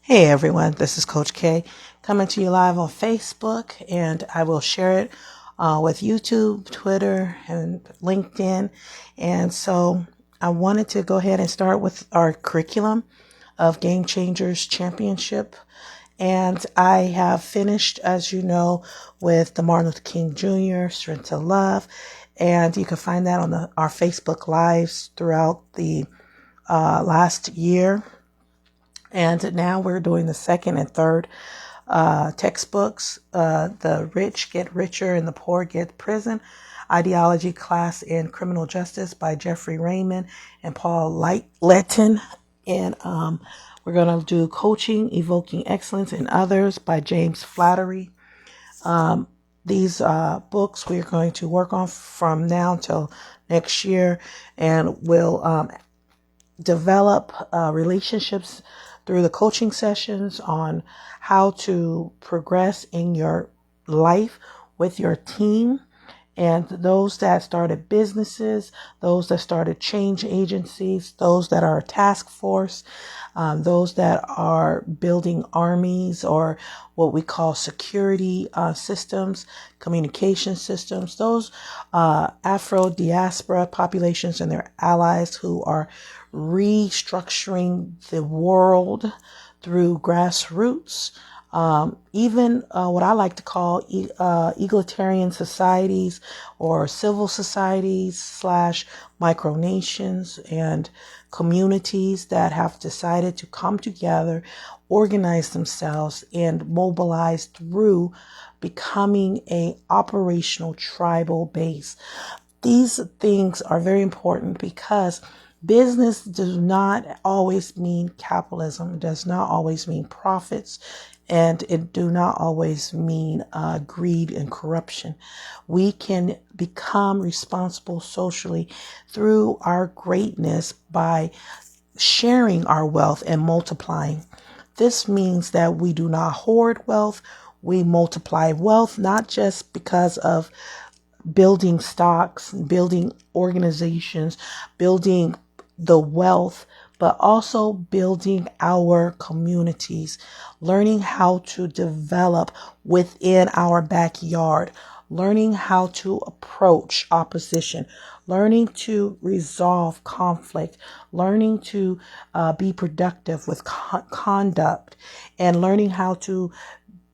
Hey everyone, this is Coach K coming to you live on Facebook, and I will share it with YouTube, Twitter, and LinkedIn. And so I wanted to go ahead and start with our curriculum of Game Changers Championship. And I have finished, as you know, with the Martin Luther King Jr. Strength to Love. And you can find that on our Facebook Lives throughout the last year. And now we're doing the second and third textbooks, The Rich Get Richer and the Poor Get Prison, Ideology, Class, and Criminal Justice by Jeffrey Raymond and Paul Letton. And we're going to do Coaching, Evoking Excellence in Others by James Flattery. These books we're going to work on from now till next year, and we'll develop relationships through the coaching sessions on how to progress in your life with your team, and those that started businesses, those that started change agencies, those that are a task force, those that are building armies or what we call security systems, communication systems, those Afro diaspora populations and their allies who are restructuring the world through grassroots. Even what I like to call egalitarian societies or civil societies / micronations and communities that have decided to come together, organize themselves, and mobilize through becoming a operational tribal base. These things are very important because business does not always mean capitalism. It does not always mean profits, and it do not always mean greed and corruption. We can become responsible socially through our greatness by sharing our wealth and multiplying. This means that we do not hoard wealth. We multiply wealth, not just because of building stocks, building organizations, building the wealth, but also building our communities, learning how to develop within our backyard, learning how to approach opposition, learning to resolve conflict, learning to be productive with conduct, and learning how to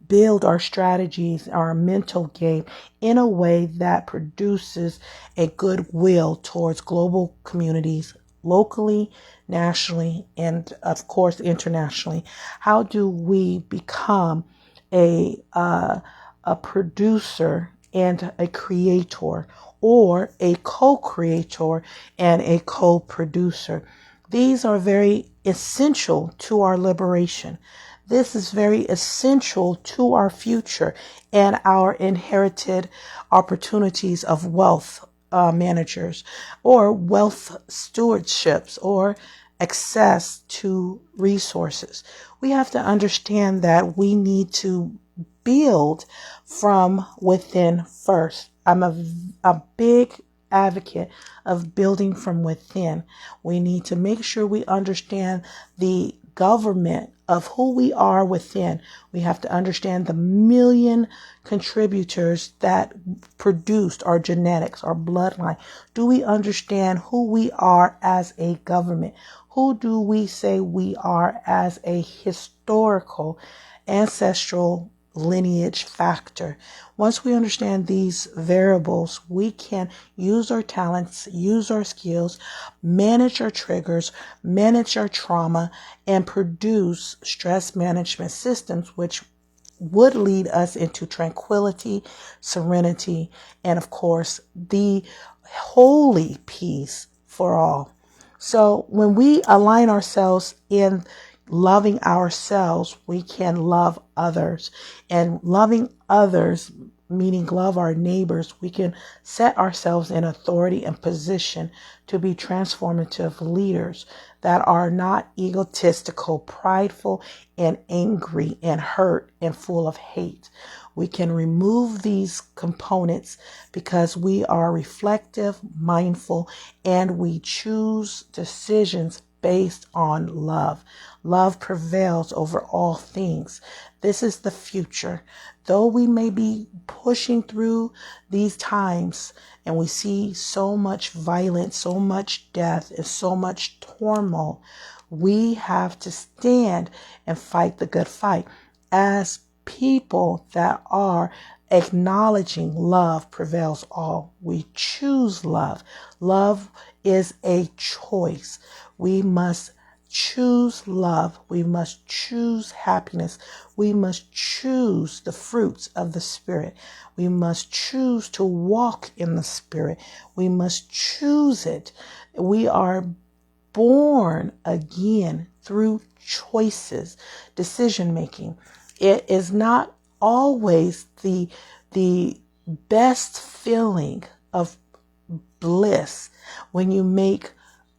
build our strategies, our mental game in a way that produces a goodwill towards global communities, locally, nationally, and of course internationally. How do we become a producer and a creator, or a co-creator and a co-producer? These are very essential to our liberation. This is very essential to our future and our inherited opportunities of wealth managers or wealth stewardships or access to resources. We have to understand that we need to build from within first. I'm a big advocate of building from within. We need to make sure we understand the government of who we are within. We have to understand the million contributors that produced our genetics, our bloodline. Do we understand who we are as a government? Who do we say we are as a historical, ancestral lineage factor? Once we understand these variables, we can use our talents, use our skills, manage our triggers, manage our trauma, and produce stress management systems, which would lead us into tranquility, serenity, and of course, the holy peace for all. So when we align ourselves in loving ourselves, we can love others. And loving others, meaning love our neighbors, we can set ourselves in authority and position to be transformative leaders that are not egotistical, prideful, and angry and hurt and full of hate. We can remove these components because we are reflective, mindful, and we choose decisions based on love. Love prevails over all things. This is the future. Though we may be pushing through these times and we see so much violence, so much death, and so much turmoil, we have to stand and fight the good fight as people that are acknowledging love prevails all. We choose love. Love is a choice. We must choose love. We must choose happiness. We must choose the fruits of the Spirit. We must choose to walk in the Spirit. We must choose it. We are born again through choices, decision making. It is not always the best feeling of bliss when you make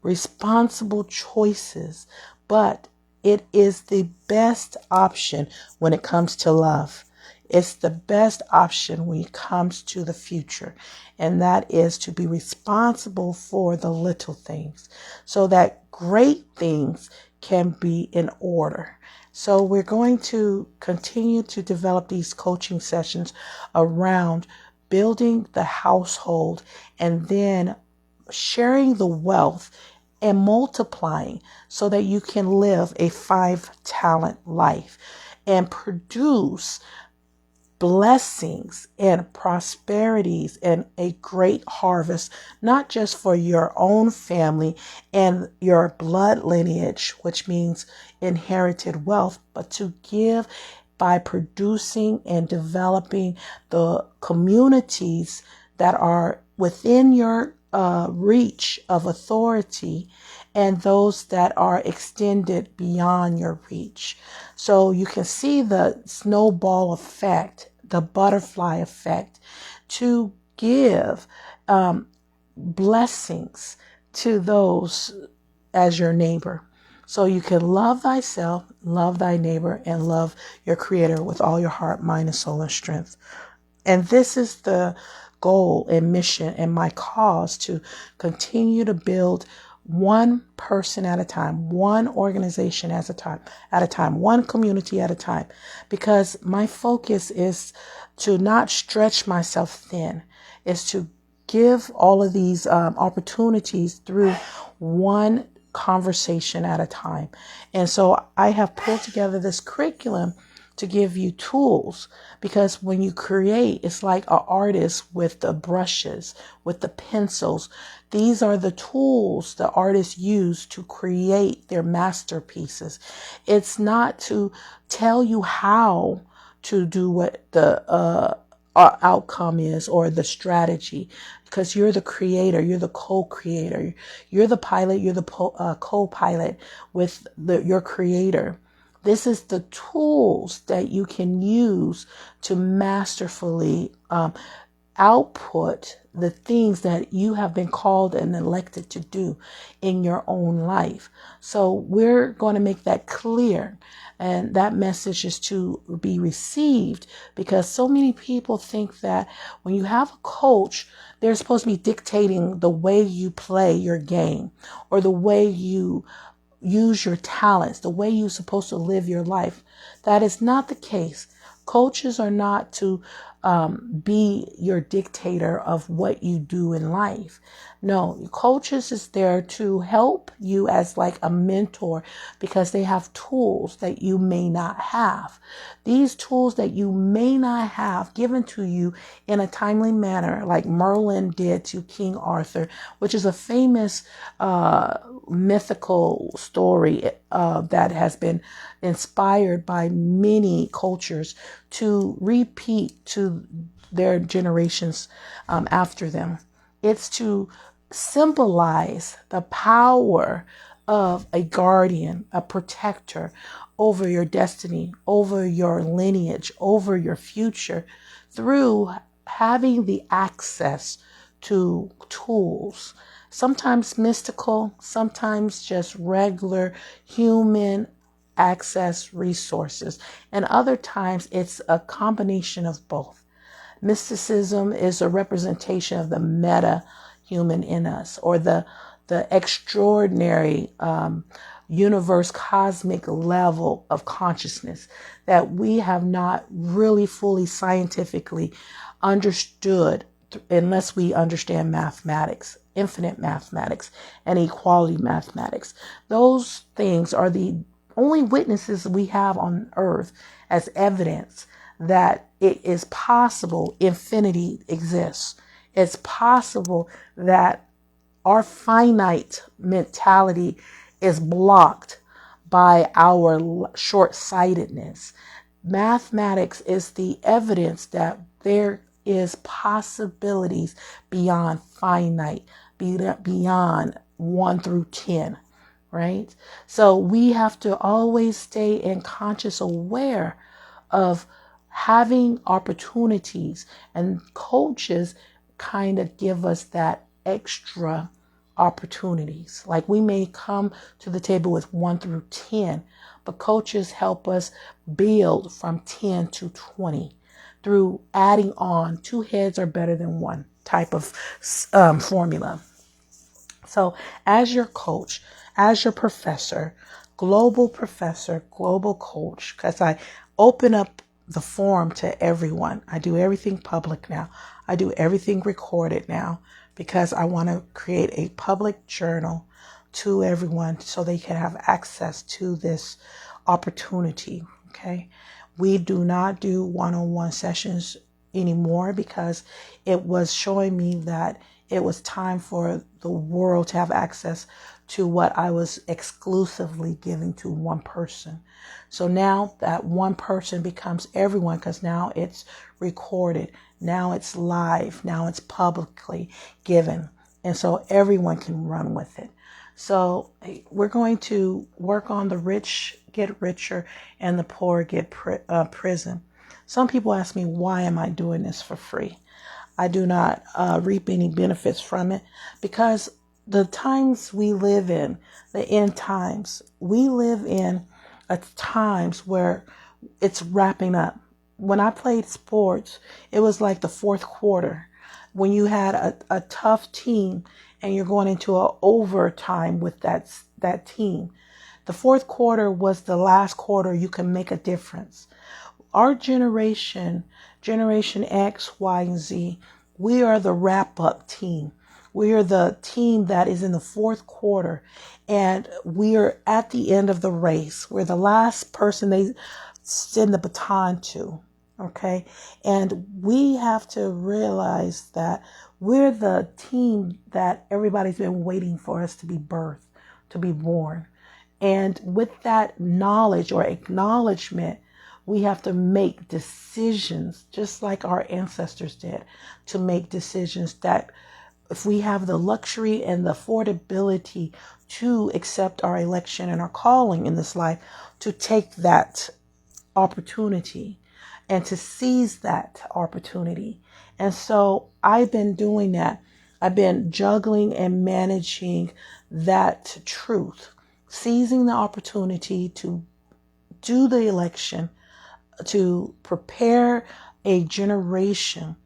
responsible choices, but it is the best option when it comes to love. It's the best option when it comes to the future, and that is to be responsible for the little things so that great things can be in order. So we're going to continue to develop these coaching sessions around building the household and then sharing the wealth and multiplying so that you can live a 5-talent life and produce blessings and prosperities and a great harvest, not just for your own family and your blood lineage, which means inherited wealth, but to give by producing and developing the communities that are within your reach of authority and those that are extended beyond your reach. So you can see the snowball effect, the butterfly effect, to give blessings to those as your neighbor. So you can love thyself, love thy neighbor, and love your creator with all your heart, mind, and soul and strength. And this is the goal and mission and my cause, to continue to build one person at a time, one organization at a time, one community at a time, because my focus is to not stretch myself thin, is to give all of these opportunities through one conversation at a time. And so I have pulled together this curriculum to give you tools, because when you create, it's like an artist with the brushes, with the pencils. These are the tools the artists use to create their masterpieces. It's not to tell you how to do what the outcome is or the strategy, because you're the creator, you're the co-creator, you're the pilot, you're the co-pilot with your creator. This is the tools that you can use to masterfully output the things that you have been called and elected to do in your own life. So we're going to make that clear. And that message is to be received, because so many people think that when you have a coach, they're supposed to be dictating the way you play your game or the way you use your talents, the way you're supposed to live your life. That is not the case. Coaches are not to be your dictator of what you do in life. No, coaches is there to help you as like a mentor, because they have tools that you may not have. These tools that you may not have given to you in a timely manner, like Merlin did to King Arthur, which is a famous mythical story that has been inspired by many cultures to repeat to their generations after them. It's to symbolize the power of a guardian, a protector over your destiny, over your lineage, over your future, through having the access to tools, sometimes mystical, sometimes just regular human access resources, and other times it's a combination of both. Mysticism is a representation of the meta human in us, or the the extraordinary universe, cosmic level of consciousness that we have not really fully scientifically understood unless we understand mathematics, infinite mathematics, and equality mathematics. Those things are the only witnesses we have on earth as evidence that it is possible infinity exists. It's possible that our finite mentality is blocked by our short-sightedness. Mathematics is the evidence that there is possibilities beyond finite, beyond 1 through 10, right? So we have to always stay in conscious aware of having opportunities, and coaches kind of give us that extra opportunities. Like we may come to the table with 1 through 10, but coaches help us build from 10 to 20 through adding on 2 heads are better than 1 type of formula. So as your coach, as your professor, global coach, because I open up the forum to everyone. I do everything public now. I do everything recorded now because I want to create a public journal to everyone so they can have access to this opportunity. Okay. We do not do one-on-one sessions anymore because it was showing me that it was time for the world to have access to what I was exclusively giving to one person. So now that one person becomes everyone because now it's recorded. Now it's live. Now it's publicly given. And so everyone can run with it. So we're going to work on the rich get richer and the poor get prison. Some people ask me, why am I doing this for free? I do not reap any benefits from it because the times we live in, the end times, we live in times where it's wrapping up. When I played sports, it was like the fourth quarter when you had a tough team and you're going into an overtime with that team. The fourth quarter was the last quarter you can make a difference. Our generation, Generation X, Y, and Z, we are the wrap-up team. We are the team that is in the fourth quarter, and we are at the end of the race. We're the last person they send the baton to, okay? And we have to realize that we're the team that everybody's been waiting for us to be birthed, to be born. And with that knowledge or acknowledgement, we have to make decisions just like our ancestors did, to make decisions that if we have the luxury and the affordability to accept our election and our calling in this life, to take that opportunity and to seize that opportunity. And so I've been doing that. I've been juggling and managing that truth, seizing the opportunity to do the election, to prepare a generation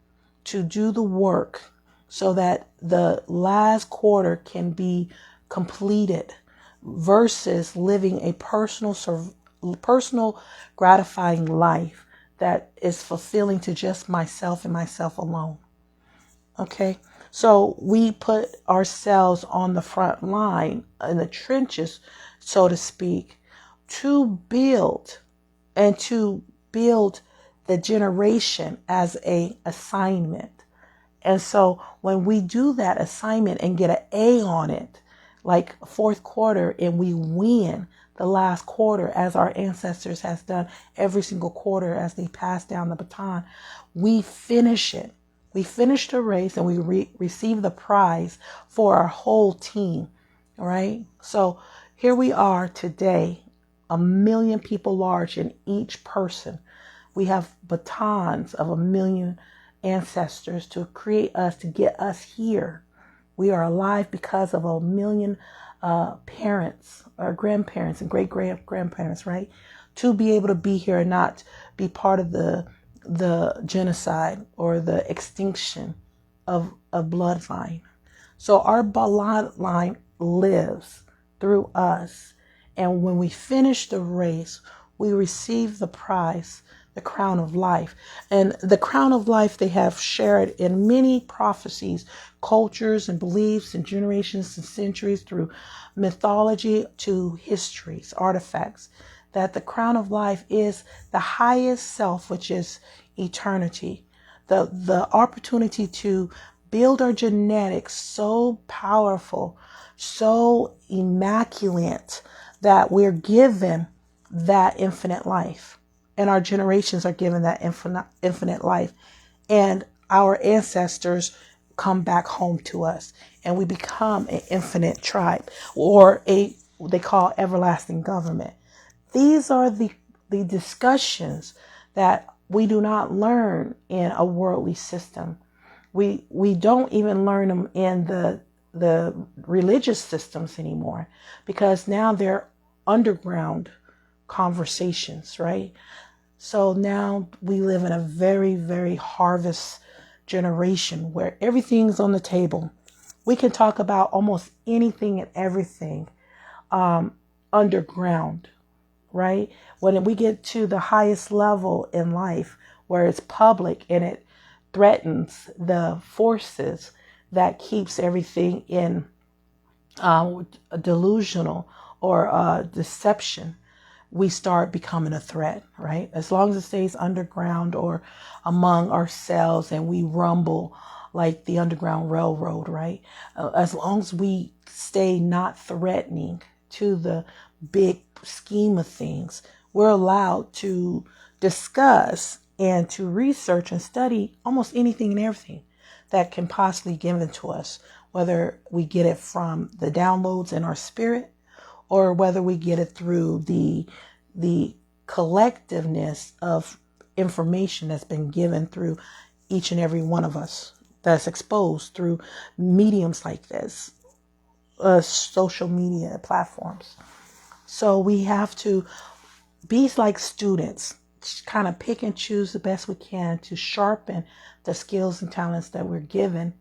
to do the work so that the last quarter can be completed versus living a personal gratifying life that is fulfilling to just myself and myself alone. Okay. So we put ourselves on the front line in the trenches, so to speak, to build the generation as a assignment. And so when we do that assignment and get an A on it, like fourth quarter, and we win the last quarter as our ancestors has done every single quarter as they pass down the baton, we finish it. We finish the race and we receive the prize for our whole team. All right. So here we are today, 1 million people large in each person. We have batons of 1 million ancestors to create us, to get us here. We are alive because of 1 million parents or grandparents and great-grandparents, right? To be able to be here and not be part of the genocide or the extinction of a bloodline. So our bloodline lives through us. And when we finish the race, we receive the prize, the crown of life. And the crown of life they have shared in many prophecies, cultures and beliefs and generations and centuries through mythology to histories, artifacts, that the crown of life is the highest self, which is eternity. The opportunity to build our genetics so powerful, so immaculate, that we're given that infinite life. And our generations are given that infinite life. And our ancestors come back home to us. And we become an infinite tribe, or what they call everlasting government. These are the discussions that we do not learn in a worldly system. We don't even learn them in the religious systems anymore, because now they're underground conversations, right? So now we live in a very, very harvest generation where everything's on the table. We can talk about almost anything and everything underground, right? When we get to the highest level in life where it's public and it threatens the forces that keeps everything in delusional or deception, we start becoming a threat, right? As long as it stays underground or among ourselves and we rumble like the Underground Railroad, right? As long as we stay not threatening to the big scheme of things, we're allowed to discuss and to research and study almost anything and everything that can possibly be given to us, whether we get it from the downloads in our spirit or whether we get it through the collectiveness of information that's been given through each and every one of us, that's exposed through mediums like this, social media platforms. So we have to be like students, kind of pick and choose the best we can to sharpen the skills and talents that we're given,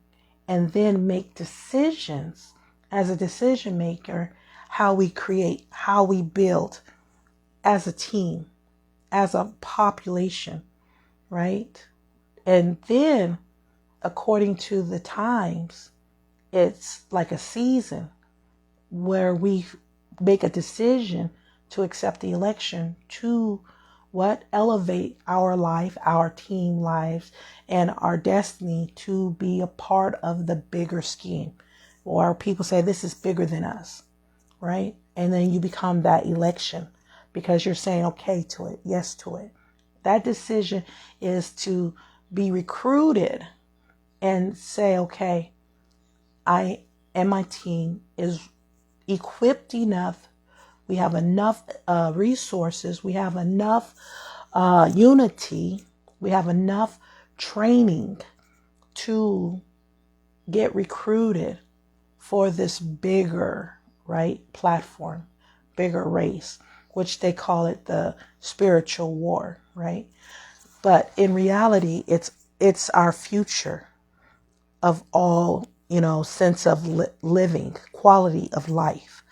and then make decisions as a decision maker, how we create, how we build as a team, as a population, right? And then according to the times, it's like a season where we make a decision to accept the election to elevate our life, our team lives, and our destiny to be a part of the bigger scheme. Or people say this is bigger than us, right? And then you become that election because you're saying okay to it, yes to it. That decision is to be recruited and say, okay, I and my team is equipped enough. We have enough resources. We have enough unity. We have enough training to get recruited for this bigger, right, platform, bigger race, which they call it the spiritual war, right? But in reality, it's our future of all, sense of living, quality of life.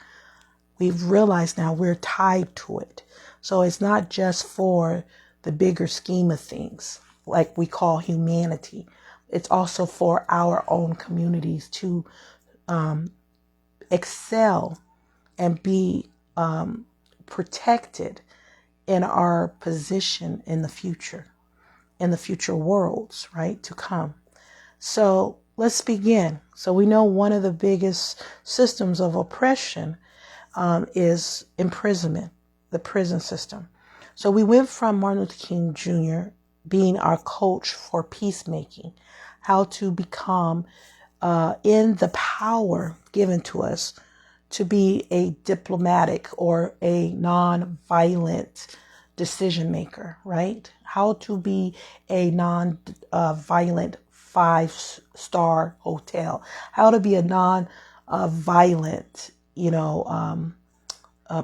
We've realized now we're tied to it. So it's not just for the bigger scheme of things, like we call humanity. It's also for our own communities to excel and be protected in our position in the future worlds, right, to come. So let's begin. So we know one of the biggest systems of oppression is imprisonment, the prison system. So we went from Martin Luther King Jr. being our coach for peacemaking, how to become in the power given to us to be a diplomatic or a non-violent decision maker, right? How to be a non-violent 5-star hotel, how to be a non-violent,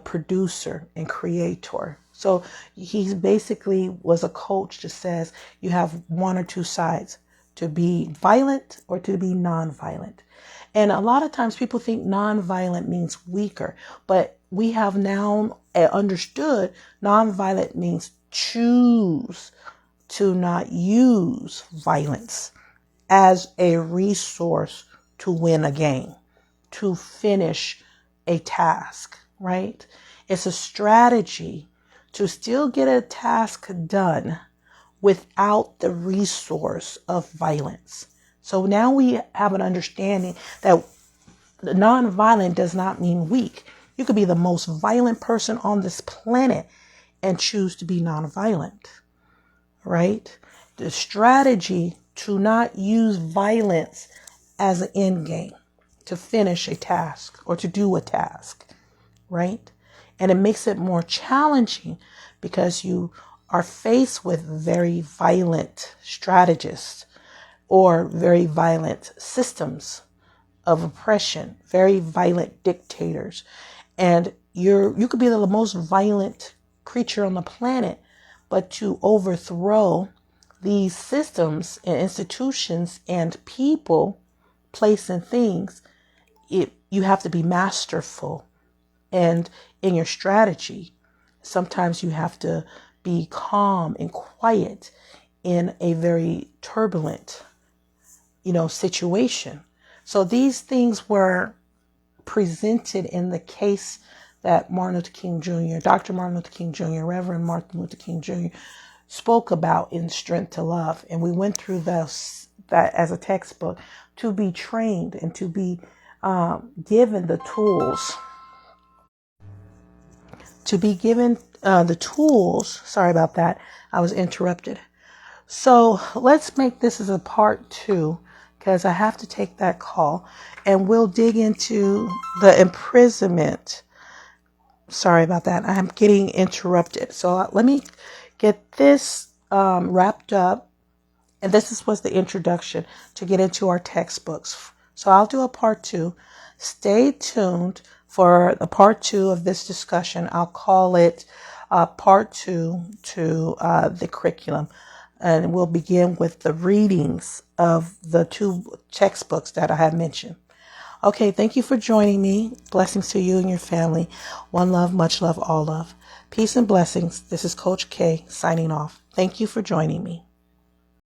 producer and creator. So he basically was a coach that says you have one or two sides. to be violent or to be nonviolent. And a lot of times people think nonviolent means weaker, but we have now understood nonviolent means choose to not use violence as a resource to win a game, to finish a task, right? It's a strategy to still get a task done without the resource of violence. So now we have an understanding that nonviolent does not mean weak. You could be the most violent person on this planet and choose to be nonviolent, right? The strategy to not use violence as an end game, to finish a task or to do a task, right? And it makes it more challenging because you are faced with very violent strategists or very violent systems of oppression, very violent dictators. And you could be the most violent creature on the planet, but to overthrow these systems and institutions and people, place and things, you have to be masterful. And in your strategy, sometimes you have to be calm and quiet in a very turbulent, situation. So these things were presented in the case that Martin Luther King Jr., Dr. Martin Luther King Jr., Reverend Martin Luther King Jr. spoke about in Strength to Love. And we went through that as a textbook to be trained and to be given the tools. Sorry about that. I was interrupted. So let's make this as a part 2 because I have to take that call and we'll dig into the imprisonment. Sorry about that. I'm getting interrupted. So let me get this wrapped up. And this was the introduction to get into our textbooks. So I'll do a part 2. Stay tuned for the part 2 of this discussion. I'll call it part 2 to the curriculum. And we'll begin with the readings of the 2 textbooks that I have mentioned. Okay, thank you for joining me. Blessings to you and your family. One love, much love, all love. Peace and blessings. This is Coach K signing off. Thank you for joining me.